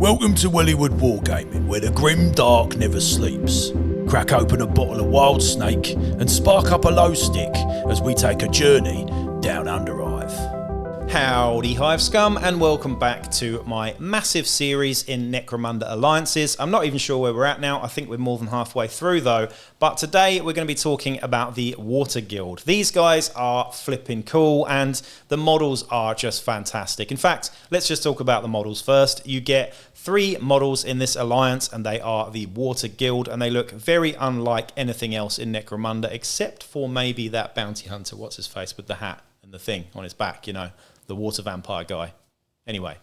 Welcome to Wellywood Wargaming, where the grim dark never sleeps. Crack open a bottle of wild snake and spark up a low stick as we take a journey down under Hive. Howdy Hive Scum, and welcome back to my massive series in Necromunda Alliances. I'm not even sure where we're at now. I think we're more than halfway through though. But today we're going to be talking about the Water Guild. These guys are flipping cool and the models are just fantastic. In fact, let's just talk about the models first. You get 3 models in this alliance and they are the Water Guild, and they look very unlike anything else in Necromunda except for maybe that bounty hunter, what's his face, with the hat and the thing on his back, you know. The water vampire guy. Anyway.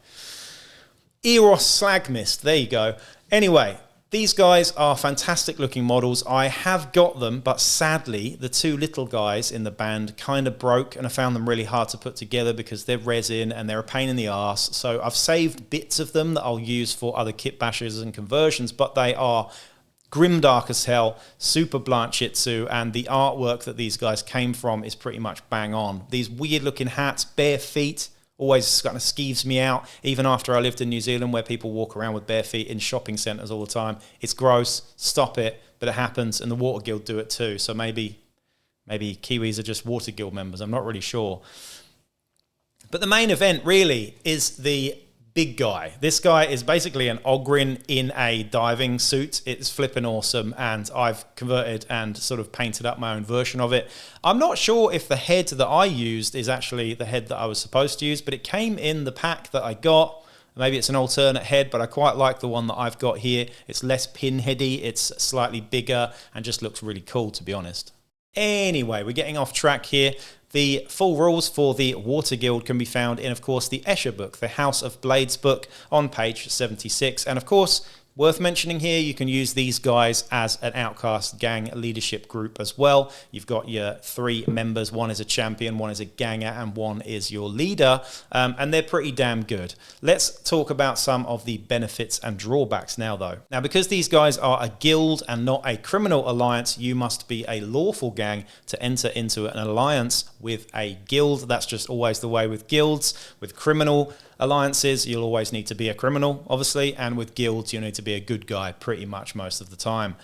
Eros Slagmist. There you go. Anyway, these guys are fantastic looking models. I have got them, but sadly, the 2 little guys in the band kind of broke, and I found them really hard to put together because they're resin and they're a pain in the arse. So I've saved bits of them that I'll use for other kit bashes and conversions, but they are grimdark as hell, super Blanchitsu, and the artwork that these guys came from is pretty much bang on. These weird looking hats, bare feet, always kind of skeeves me out, even after I lived in New Zealand where people walk around with bare feet in shopping centres all the time. It's gross, stop it, but it happens, and the Water Guild do it too, so maybe Kiwis are just Water Guild members, I'm not really sure. But the main event really is the big guy. This guy is basically an Ogrin in a diving suit. It's flipping awesome, and I've converted and sort of painted up my own version of it. I'm not sure if the head that I used is actually the head that I was supposed to use, but it came in the pack that I got. Maybe it's an alternate head, but I quite like the one that I've got here. It's less pinheady, it's slightly bigger, and just looks really cool, to be honest. Anyway, we're getting off track here. The full rules for the Water Guild can be found in, of course, the Escher book, the House of Blades book, on page 76. And, of course, worth mentioning here, you can use these guys as an outcast gang leadership group as well. You've got your 3 members. One is a champion, one is a ganger, and one is your leader. And they're pretty damn good. Let's talk about some of the benefits and drawbacks now, though. Now, because these guys are a guild and not a criminal alliance, you must be a lawful gang to enter into an alliance with a guild. That's just always the way with guilds. With criminal alliances, you'll always need to be a criminal, obviously, and with guilds, you need to be a good guy pretty much most of the time.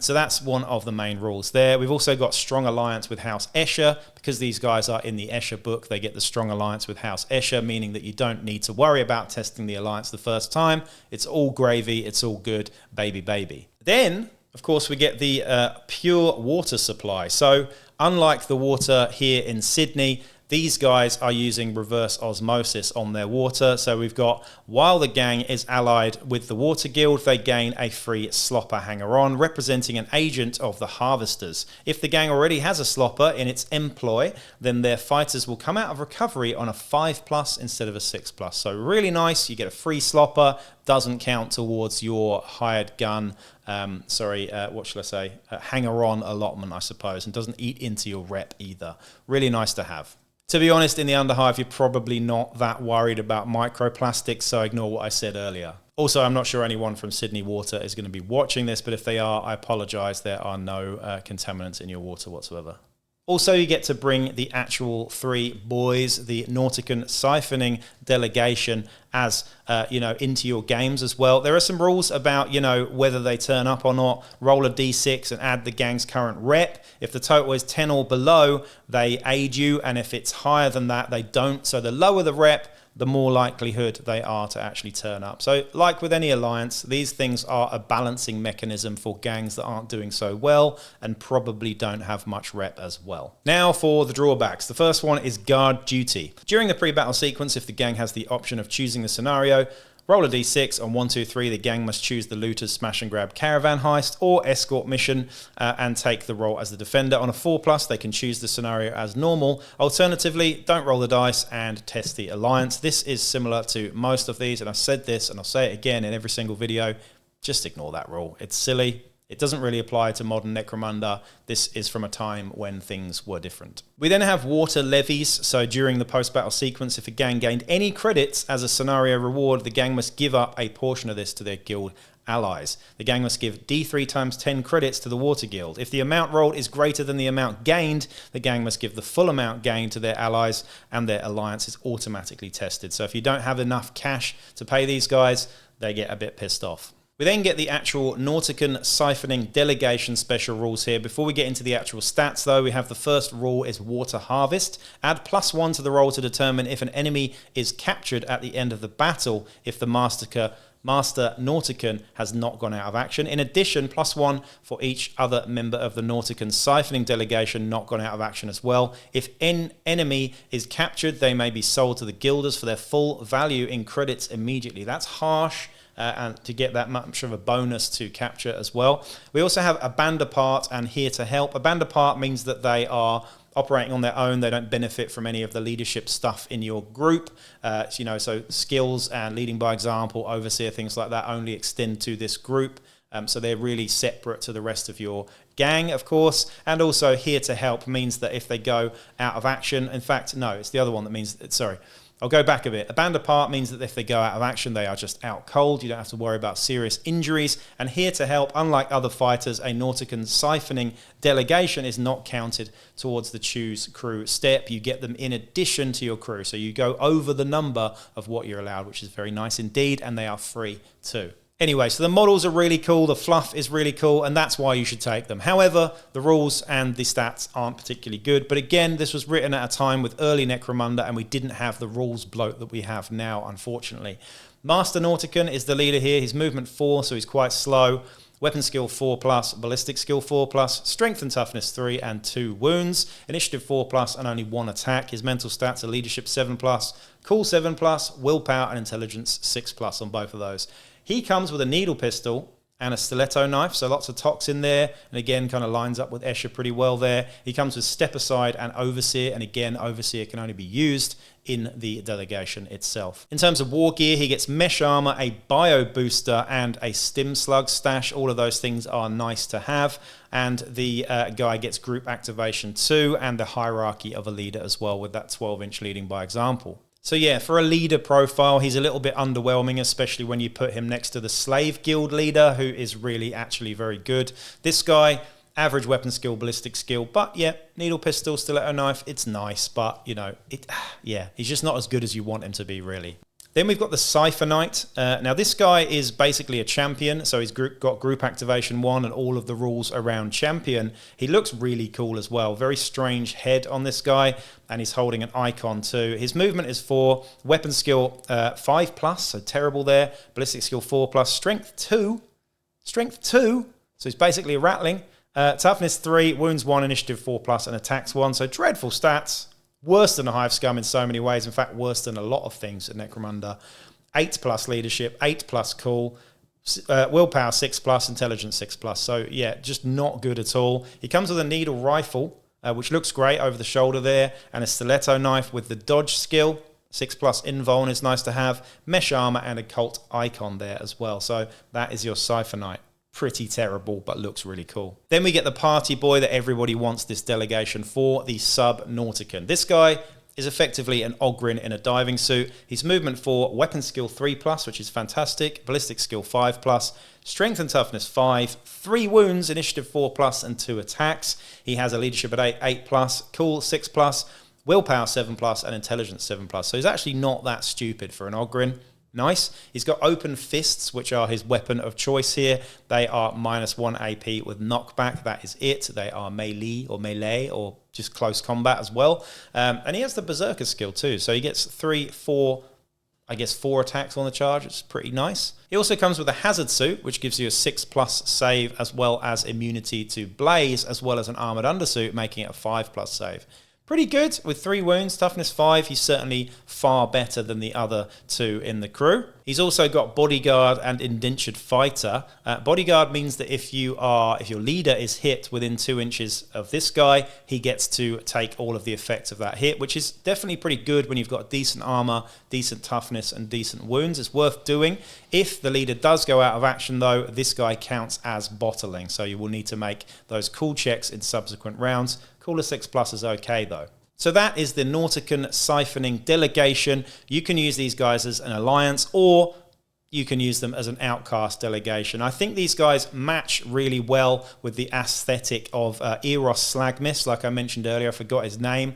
So that's one of the main rules there. We've also got strong alliance with House Escher. Because these guys are in the Escher book, they get the strong alliance with House Escher, meaning that you don't need to worry about testing the alliance the first time. It's all gravy, it's all good, baby, baby. Then, of course, we get the pure water supply. So unlike the water here in Sydney, these guys are using reverse osmosis on their water. So we've got, while the gang is allied with the Water Guild, they gain a free slopper hanger-on, representing an agent of the harvesters. If the gang already has a slopper in its employ, then their fighters will come out of recovery on a 5+ instead of a 6+. So really nice, you get a free slopper, doesn't count towards your hired gun, what shall I say, hanger-on allotment, I suppose, and doesn't eat into your rep either. Really nice to have. To be honest, in the Underhive, you're probably not that worried about microplastics, so ignore what I said earlier. Also, I'm not sure anyone from Sydney Water is going to be watching this, but if they are, I apologise. There are no contaminants in your water whatsoever. Also, you get to bring the actual 3 boys, the Nautican siphoning delegation, as into your games as well. There are some rules about, whether they turn up or not. Roll a d6 and add the gang's current rep. If the total is 10 or below, they aid you, and if it's higher than that, they don't. So the lower the rep, the more likelihood they are to actually turn up. So like with any alliance, these things are a balancing mechanism for gangs that aren't doing so well and probably don't have much rep as well. Now for the drawbacks. The first one is guard duty. During the pre-battle sequence, if the gang has the option of choosing the scenario, roll a d6. On 1, 2, 3, the gang must choose the looter's smash and grab caravan heist or escort mission and take the role as the defender. On a 4+, they can choose the scenario as normal. Alternatively, don't roll the dice and test the alliance. This is similar to most of these, and I've said this and I'll say it again in every single video. Just ignore that rule. It's silly. It doesn't really apply to modern Necromunda. This is from a time when things were different. We then have water levies. So during the post-battle sequence, if a gang gained any credits as a scenario reward, the gang must give up a portion of this to their guild allies. The gang must give D3 times 10 credits to the Water Guild. If the amount rolled is greater than the amount gained, the gang must give the full amount gained to their allies, and their alliance is automatically tested. So if you don't have enough cash to pay these guys, they get a bit pissed off. We then get the actual Nautican siphoning delegation special rules here. Before we get into the actual stats though, we have the first rule is water harvest. Add +1 to the roll to determine if an enemy is captured at the end of the battle if the Master Nautican has not gone out of action. In addition, +1 for each other member of the Nautican siphoning delegation not gone out of action as well. If an enemy is captured, they may be sold to the guilders for their full value in credits immediately. That's harsh. And to get that much of a bonus to capture as well. We also have a band apart and here to help. A band apart means that they are operating on their own. They don't benefit from any of the leadership stuff in your group. So skills and leading by example, overseer, things like that only extend to this group. So they're really separate to the rest of your gang, of course. And also here to help means that if they go out of action, in fact, no, it's the other one that means, sorry. I'll go back a bit. A band apart means that if they go out of action, they are just out cold. You don't have to worry about serious injuries. And here to help, unlike other fighters, a Nautican siphoning delegation is not counted towards the choose crew step. You get them in addition to your crew. So you go over the number of what you're allowed, which is very nice indeed. And they are free too. Anyway, so the models are really cool, the fluff is really cool, and that's why you should take them. However, the rules and the stats aren't particularly good. But again, this was written at a time with early Necromunda, and we didn't have the rules bloat that we have now, unfortunately. Master Nautican is the leader here. He's movement 4, so he's quite slow. Weapon skill 4+, ballistic skill 4+, strength and toughness 3 and 2 wounds, initiative 4+, and only 1 attack. His mental stats are leadership 7+, cool 7+, willpower and intelligence 6+ on both of those. He comes with a needle pistol and a stiletto knife, so lots of tox in there, and again, kind of lines up with Escher pretty well there. He comes with step aside and overseer, and again, overseer can only be used in the delegation itself. In terms of war gear, he gets mesh armor, a bio booster, and a stim slug stash. All of those things are nice to have, and the guy gets group activation too, and the hierarchy of a leader as well, with that 12-inch leading by example. So yeah, for a leader profile, he's a little bit underwhelming, especially when you put him next to the slave guild leader, who is really actually very good. This guy, average weapon skill, ballistic skill, but yeah, needle pistol, stiletto knife, it's nice, but you know, he's just not as good as you want him to be, really. Then we've got the Cipher Knight. Now this guy is basically a champion, so he's got group activation 1 and all of the rules around champion. He looks really cool as well. Very strange head on this guy, and he's holding an icon too. His movement is 4, weapon skill 5+, so terrible there. Ballistic skill 4+, strength 2, so he's basically a ratling. Toughness 3, wounds 1, initiative 4+, and attacks 1, so dreadful stats. Worse than a hive scum in so many ways. In fact, worse than a lot of things at Necromunda. 8+ leadership, 8+ cool, willpower 6+, intelligence 6+. So yeah, just not good at all. He comes with a needle rifle, which looks great over the shoulder there, and a stiletto knife with the dodge skill. 6+ invuln is nice to have. Mesh armor and a cult icon there as well. So that is your Cipher Knight. Pretty terrible, but looks really cool. Then we get the party boy that everybody wants this delegation for, the Subnautican. This guy is effectively an Ogrin in a diving suit. He's movement 4, weapon skill 3+, which is fantastic, ballistic skill 5+, strength and toughness 5, 3 wounds, initiative 4+, and 2 attacks. He has a leadership at 8+, cool 6+, willpower 7+, and intelligence 7+. So he's actually not that stupid for an Ogrin. Nice. He's got open fists, which are his weapon of choice here. They are -1 AP with knockback. That is it. They are melee or just close combat as well. And he has the berserker skill too. So he gets 4 attacks on the charge. It's pretty nice. He also comes with a hazard suit, which gives you a 6+ save, as well as immunity to blaze, as well as an armored undersuit, making it a 5+ save. Pretty good with 3 wounds, toughness 5. He's certainly far better than the other 2 in the crew. He's also got bodyguard and indentured fighter. Bodyguard means that if your leader is hit within 2 inches of this guy, he gets to take all of the effects of that hit, which is definitely pretty good when you've got decent armor, decent toughness, and decent wounds. It's worth doing. If the leader does go out of action, though, this guy counts as bottling, so you will need to make those cool checks in subsequent rounds. Cooler 6+ is okay, though. So that is the Nautican siphoning delegation. You can use these guys as an alliance, or you can use them as an outcast delegation. I think these guys match really well with the aesthetic of Eros Slagmist, like I mentioned earlier. I forgot his name.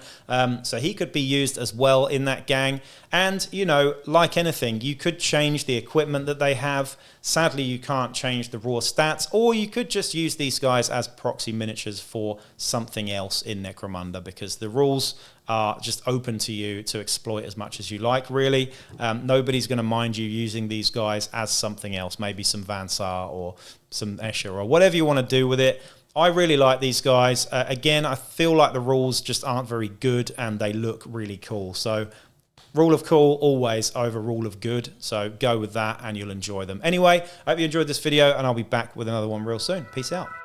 So he could be used as well in that gang. And, you know, like anything, you could change the equipment that they have. Sadly, you can't change the raw stats, or you could just use these guys as proxy miniatures for something else in Necromunda, because the rules are just open to you to exploit as much as you like, really. Nobody's going to mind you using these guys as something else, maybe some Vansar or some Escher or whatever you want to do with it. I really like these guys. Again, I feel like the rules just aren't very good and they look really cool. So rule of cool always over rule of good. So go with that and you'll enjoy them. Anyway, I hope you enjoyed this video and I'll be back with another one real soon. Peace out.